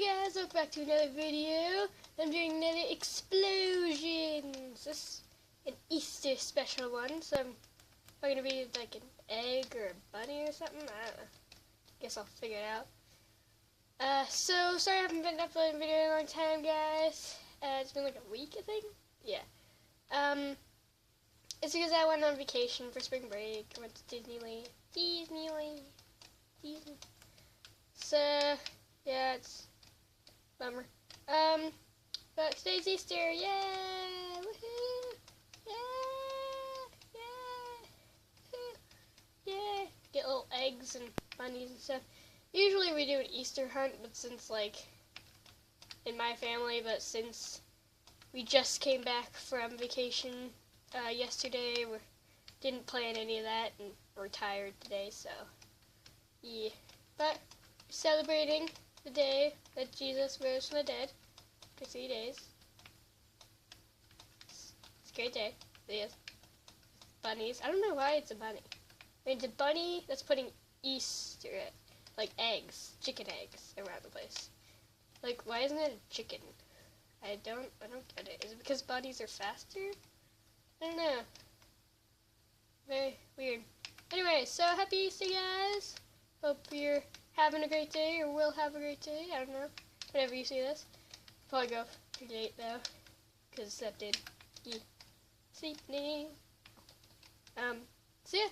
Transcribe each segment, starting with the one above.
guys, welcome back to another video. I'm doing another explosions. This is an Easter special one, so I'm probably gonna be like an egg or a bunny or something. I don't know. Guess I'll figure it out. So sorry I haven't been uploading a video in a long time, guys. It's been like a week, I think. Yeah. It's because I went on vacation for spring break. I went to Disneyland. Disney. So yeah, it's a bummer. But today's Easter, yay! Woohoo! Yeah! Get little eggs and bunnies and stuff. Usually we do an Easter hunt, but since in my family, but since we just came back from vacation yesterday, we didn't plan any of that, and we're tired today, so yeah. But celebrating the day that Jesus rose from the dead for 3 days. It's a great day. It is. Bunnies. I don't know why it's a bunny. I mean, it's a bunny that's putting Easter eggs, chicken eggs around the place. Like, why isn't it a chicken? I don't get it. Is it because bunnies are faster? I don't know. Very weird. Anyway, so happy Easter, guys. Hope you're having a great day, or will have a great day. I don't know. Whenever you see this. Probably go pretty late, though. Because that did. Yeah. Sleeping. So yeah.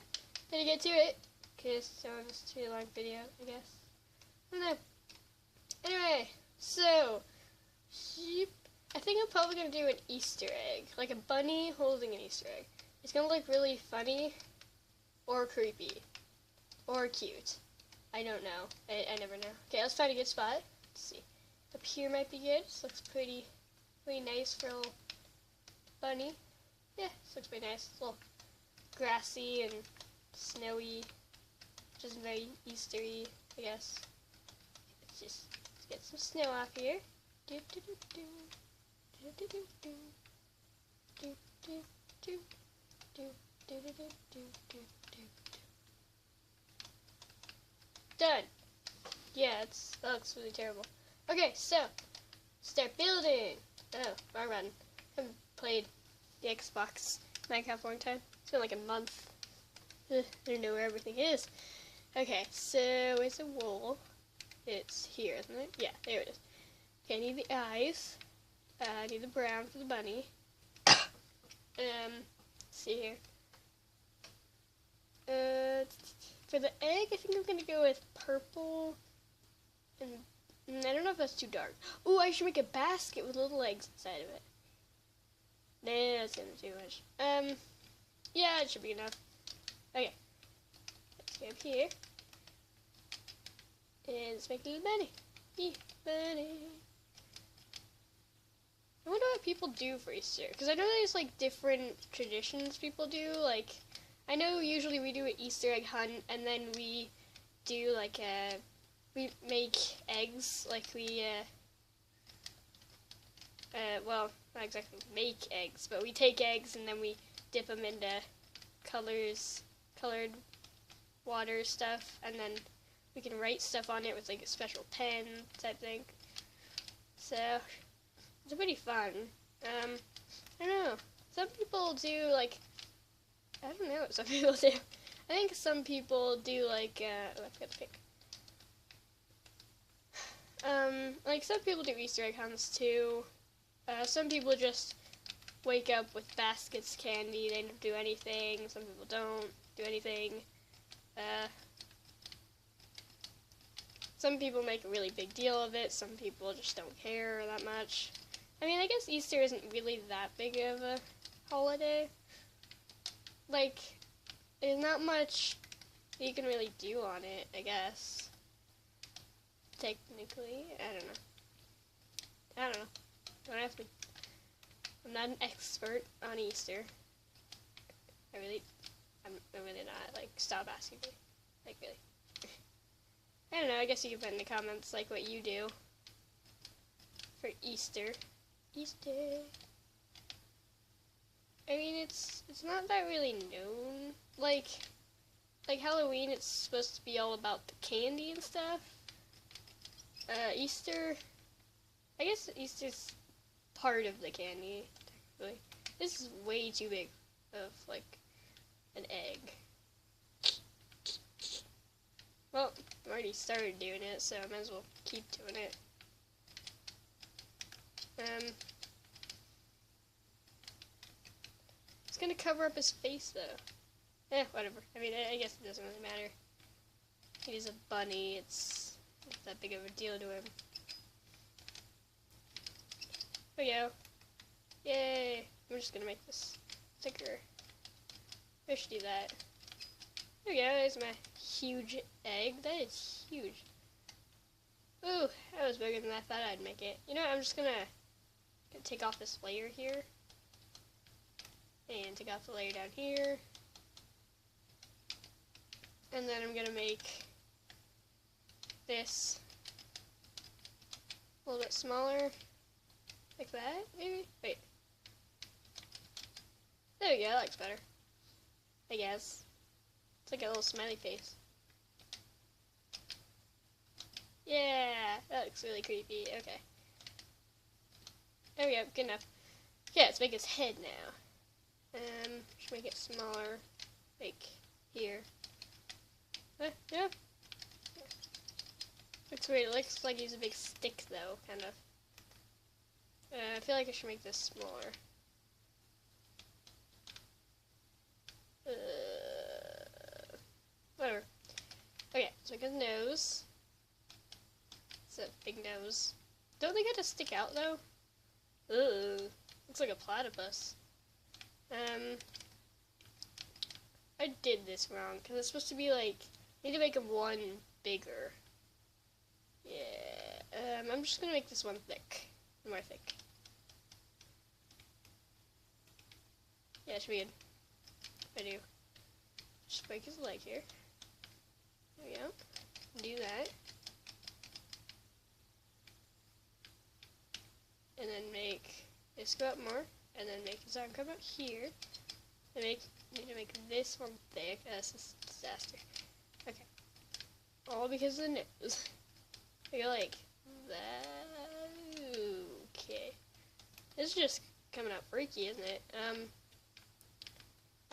Better get to it. Because it's a too long video, I guess. I don't know. Anyway, so. I think I'm probably going to do an Easter egg. Like a bunny holding an Easter egg. It's going to look really funny. Or creepy. Or cute. I don't know. I never know. Okay, let's find a good spot. Let's see. Up here might be good. This looks pretty nice for a little bunny. Yeah, this looks pretty nice. It's a little grassy and snowy. Which isn't very Eastery, I guess. Let's get some snow off here. Done. Yeah, that looks really terrible. Okay, so start building. Oh, wrong button. Haven't played the Xbox Minecraft for a long time. It's been like a month. I don't know where everything is. Okay, so where's the wool? It's here, isn't it? Yeah, there it is. Okay, I need the eyes. I need the brown for the bunny. Let's see here. For the egg, I think I'm gonna go with purple, and I don't know if that's too dark. Ooh, I should make a basket with little eggs inside of it. Nah, that's gonna be too much. Yeah, it should be enough. Okay, let's go up here, and let's make a little bunny. Yeah, bunny. I wonder what people do for Easter, because I know there's different traditions people do. I know usually we do an Easter egg hunt, and then we do we make eggs, well, not exactly make eggs, but we take eggs and then we dip them into colored water stuff, and then we can write stuff on it with a special pen type thing. So it's pretty fun. I don't know. Some people do I don't know what some people do. I think some people do oh, I forgot to pick. Some people do Easter egg hunts too. Some people just wake up with baskets of candy. They don't do anything. Some people don't do anything. Some people make a really big deal of it. Some people just don't care that much. I mean, I guess Easter isn't really that big of a holiday. There's not much you can really do on it, I guess. Technically, I don't know. Don't ask me. I'm not an expert on Easter. I'm really not. Stop asking me. Really. I don't know, I guess you can put in the comments, what you do for Easter. Easter. I mean, it's not that really known. Like Halloween, it's supposed to be all about the candy and stuff. Easter, I guess Easter's part of the candy, technically. This is way too big of, like, an egg. Well, I already started doing it, so I might as well keep doing it. It's gonna cover up his face, though. Whatever. I mean, I guess it doesn't really matter. He's a bunny. It's not that big of a deal to him. There we go. Yay! I'm just gonna make this thicker. I should do that. There we go. There's my huge egg. That is huge. Ooh, that was bigger than I thought I'd make it. You know what? I'm just gonna take off this layer here. And take off the layer down here. And then I'm gonna make this a little bit smaller. Like that, maybe? Wait. There we go, that looks better. I guess. It's like a little smiley face. Yeah, that looks really creepy. Okay. There we go, good enough. Okay, let's make his head now. Should make it smaller, like here. Yeah. Looks weird. It looks like he's a big stick, though, kind of. I feel like I should make this smaller. Whatever. Okay, so make his nose. It's a big nose. Don't they get to stick out, though? Ugh. Looks like a platypus. I did this wrong, because it's supposed to be like, I need to make one bigger. Yeah, I'm just gonna make this one thick. More thick. Yeah, it should be good. I do. Just break his leg here. There we go. Do that. And then make this go up more. And then make his arm come out here. And need to make this one thick. That's a disaster. Okay. All because of the nose. I go like that. Okay. This is just coming out freaky, isn't it?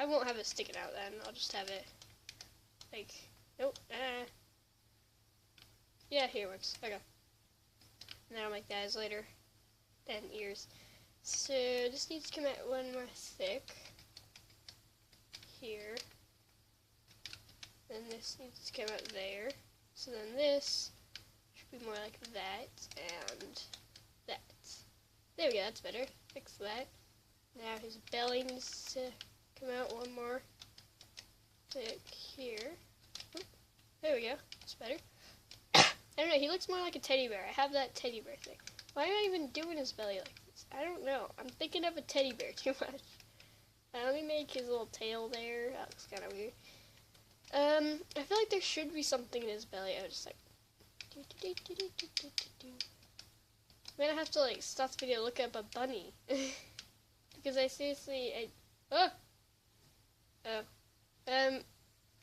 I won't have it sticking out then. I'll just have it like, nope. Yeah, here works. Okay. And then I'll make the eyes later. Then ears. So this needs to come out one more thick. Here. Then this needs to come out there. So then this should be more like that and that. There we go, that's better. Fix that. Now his belly needs to come out one more thick here. Oop, there we go, that's better. I don't know, he looks more like a teddy bear. I have that teddy bear thing. Why am I even doing his belly like this? I don't know. I'm thinking of a teddy bear too much. Let me make his little tail there. That looks kind of weird. I feel like there should be something in his belly. I was just like, I'm gonna have to like stop the video, look up a bunny, because I seriously,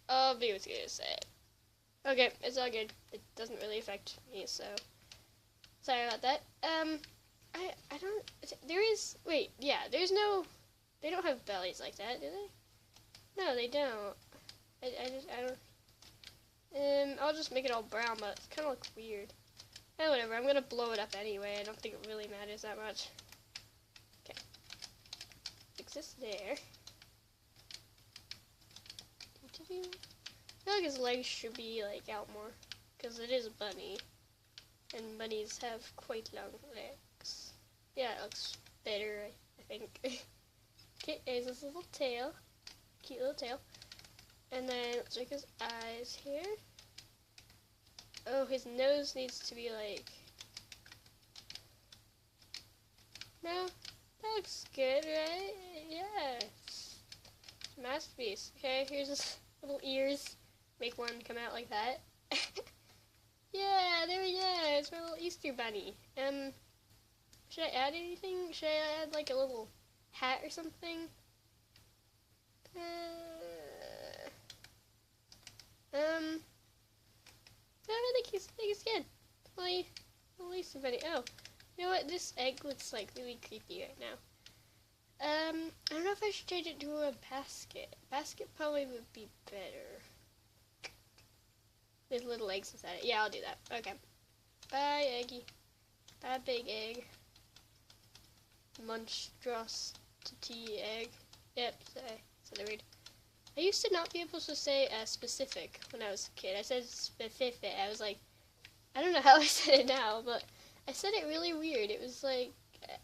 I'll be what's gonna say it. Okay, it's all good. It doesn't really affect me, so sorry about that. I don't. There is. Wait, yeah. There's no. They don't have bellies like that, do they? No, they don't. I don't. I'll just make it all brown, but it's kind of looks weird. Whatever. I'm gonna blow it up anyway. I don't think it really matters that much. Okay. Fix this there. I feel like his legs should be like out more, because it is a bunny, and bunnies have quite long legs. Yeah, it looks better, I think. Okay, there's this little tail, cute little tail, and then let's make his eyes here. Oh, his nose needs to be like, no, that looks good, right? Yes, masterpiece. Okay, here's his little ears. Make one come out like that. Yeah, there we go. It's my little Easter bunny. Should I add anything? Should I add like a little hat or something? No, I think he's good. Little Easter bunny. Oh, You know what? This egg looks like really creepy right now. I don't know if I should change it to a basket. Basket probably would be better. With little eggs inside it. Yeah, I'll do that. Okay. Bye, Eggy. Bye, big egg. Monstrosity egg. Yep, so the read. I used to not be able to say specific when I was a kid. I said specific. I was like, I don't know how I said it now, but I said it really weird. It was like,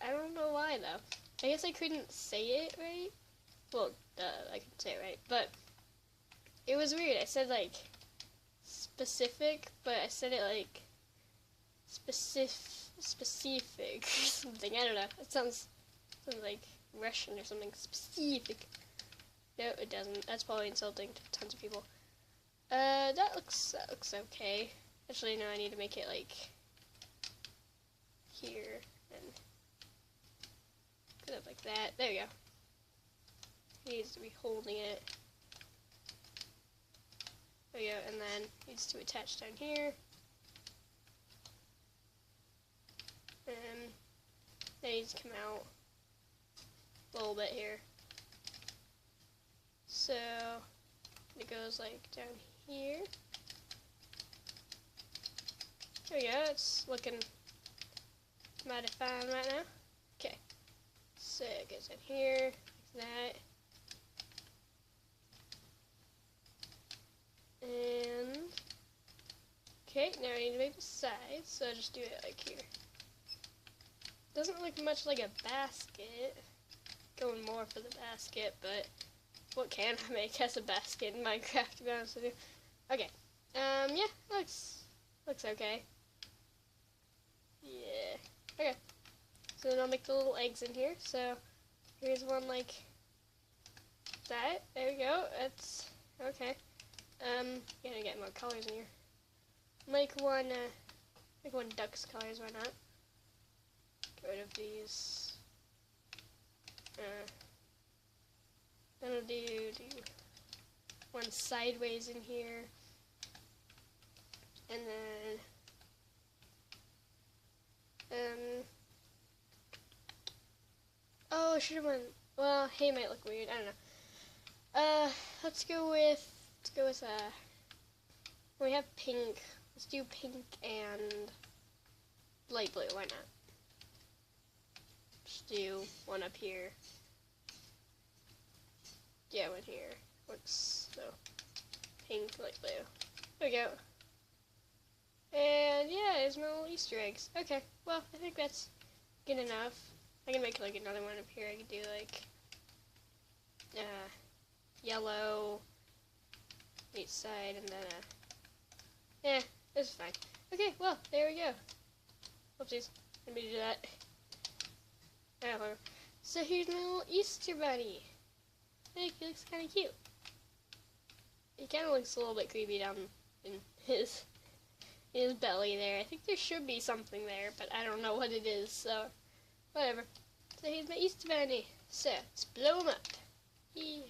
I don't know why though. I guess I couldn't say it right. Well, I could say it right, but it was weird. I said like specific, but I said it like specific or something. I don't know. It sounds like Russian or something. Specific. No, it doesn't. That's probably insulting to tons of people. That looks okay. Actually, no, I need to make it like here and put it up like that. There we go. It needs to be holding it. There we go, and then needs to attach down here. And that needs to come out a little bit here. So it goes like down here. There we go, it's looking mighty fine right now. Okay, so it goes in here, like that. And, okay, now I need to make the sides, so I'll just do it like here. Doesn't look much like a basket. Going more for the basket, but what can I make as a basket in Minecraft, to be honest with you? Okay, yeah, looks okay. Yeah, okay. So then I'll make the little eggs in here. So here's one like that. There we go. That's okay. Gonna get more colors in here. Make one duck's colors. Why not? Get rid of these. Then I'll do one sideways in here, and then oh, I should have went. Well, hay might look weird. I don't know. Let's go with we have pink. Let's do pink and light blue. Why not? Just do one up here. Yeah, one here. Looks so pink, light blue. There we go. And yeah, there's my little Easter eggs. Okay, well, I think that's good enough. I can make like another one up here. I could do like yellow each side, and then yeah, this is fine. Okay, well, there we go. Oopsies, let me do that. Oh, so here's my little Easter bunny. I think he looks kind of cute. He kind of looks a little bit creepy down in his belly there. I think there should be something there, but I don't know what it is, so whatever. So here's my Easter bunny. So let's blow him up. Yeah.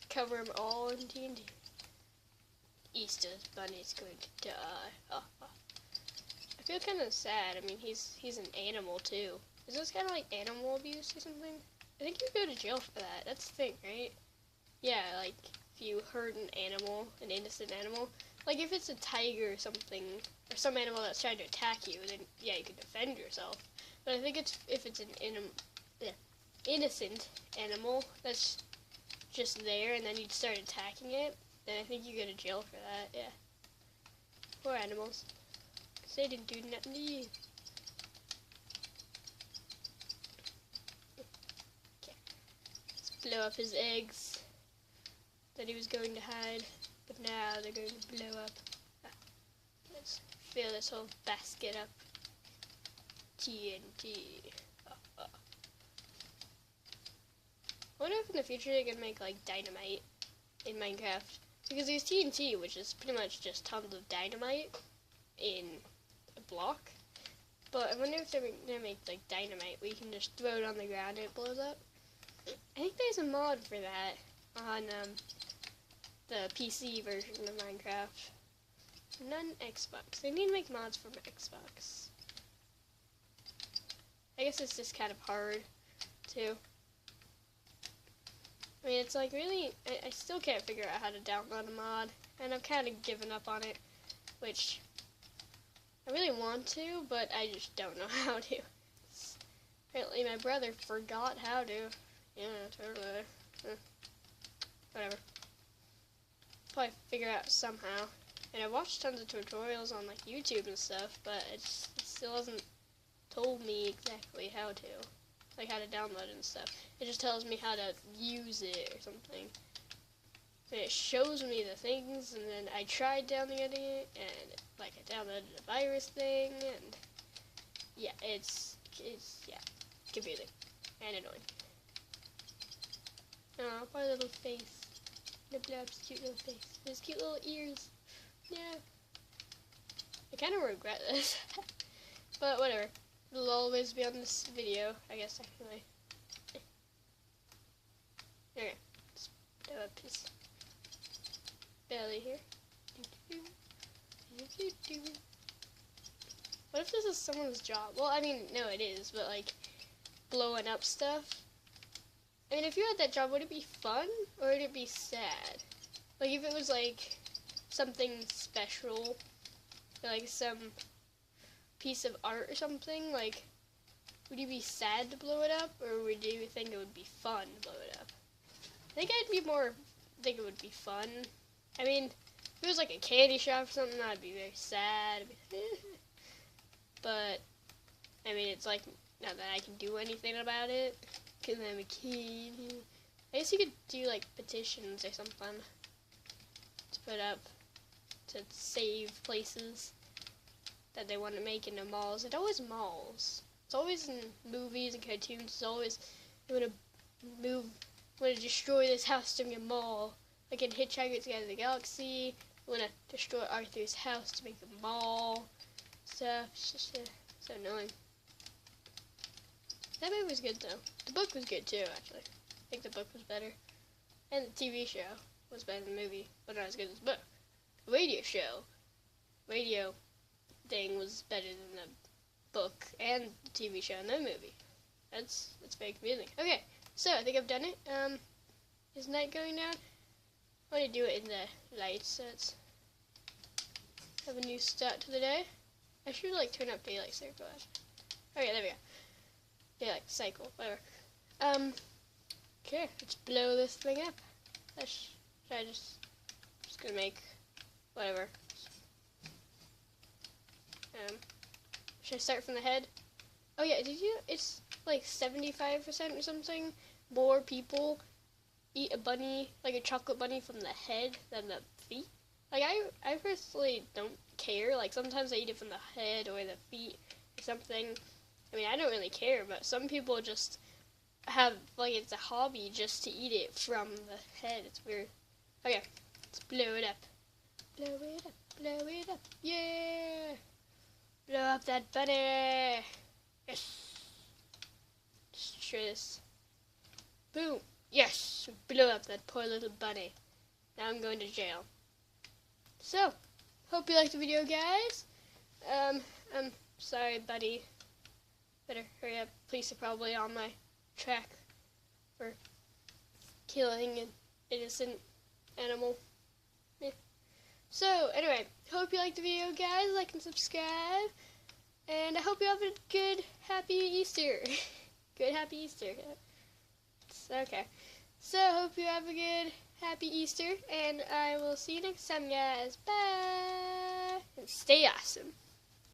Cover them all in TNT. Easter bunny's going to die. I feel kind of sad. I mean, he's an animal too. Is this kind of like animal abuse or something? I think you go to jail for that. That's the thing, right? Yeah, like if you hurt an animal, an innocent animal, like if it's a tiger or something, or some animal that's trying to attack you, then yeah, you can defend yourself. But I think if it's an innocent animal that's just there, and then you start attacking it, then I think you go to jail for that. Yeah. Poor animals. Because they didn't do nothing to you. Okay. Let's blow up his eggs that he was going to hide, but now they're going to blow up. Let's fill this whole basket up. TNT. I wonder if in the future they can make like dynamite in Minecraft, because there's TNT, which is pretty much just tons of dynamite in a block. But I wonder if they're gonna make like dynamite where you can just throw it on the ground and it blows up. I think there's a mod for that on the PC version of Minecraft. None Xbox. They need to make mods for Xbox. I guess it's just kind of hard, too. I mean, it's like really, I still can't figure out how to download a mod, and I've kind of given up on it, which I really want to, but I just don't know how to. Apparently my brother forgot how to. Yeah, totally. Whatever. Probably figure out somehow. And I watched tons of tutorials on like YouTube and stuff, but it still hasn't told me exactly how to. Like how to download it and stuff. It just tells me how to use it or something. And it shows me the things, and then I tried downloading it, and like I downloaded a virus thing, and yeah, it's confusing and annoying. Oh, poor little face. The blob's cute little face. His cute little ears. Yeah. I kind of regret this, but whatever. It'll always be on this video, I guess, technically. Okay, let's put up his belly here. What if this is someone's job? Well, I mean, no, it is, but like blowing up stuff. I mean, if you had that job, would it be fun or would it be sad? Like if it was like something special, like some piece of art or something, like would you be sad to blow it up, or would you think it would be fun to blow it up? I think I'd be more think it would be fun. I mean, if it was like a candy shop or something, I'd be very sad. But I mean, it's like not that I can do anything about it because I'm a kid. I guess you could do like petitions or something to put up to save places that they want to make into malls. It's always malls. It's always in movies and cartoons. It's always you want to destroy this house to make a mall. Like in Hitchhiker's Guide to the Galaxy, you want to destroy Arthur's house to make a mall. Stuff. It's just so annoying. That movie was good though. The book was good too, actually. I think the book was better. And the TV show was better than the movie, but not as good as the book. The radio thing was better than the book and the TV show and the movie. That's very confusing. Okay, so I think I've done it. Is night going down? I want to do it in the light, so let's have a new start to the day. I should like turn up daylight circle. Okay, there we go. Daylight cycle, whatever. Okay, let's blow this thing up. Should I just gonna make whatever. Should I start from the head? Oh yeah, it's like 75% or something more people eat a bunny, like a chocolate bunny, from the head than the feet. Like I personally don't care. Like sometimes I eat it from the head or the feet or something. I mean, I don't really care, but some people just have, like, it's a hobby just to eat it from the head. It's weird. Okay, let's blow it up. Blow it up, blow it up, yeah! Blow up that bunny! Yes! Just try this. Boom! Yes! Blow up that poor little bunny. Now I'm going to jail. So, hope you liked the video, guys. I'm sorry, buddy. Better hurry up. Police are probably on my track for killing an innocent animal. Yeah. So, anyway, hope you liked the video, guys. Like and subscribe. And I hope you have a good, happy Easter. Good, happy Easter. Okay. So, hope you have a good, happy Easter. And I will see you next time, guys. Bye. And stay awesome.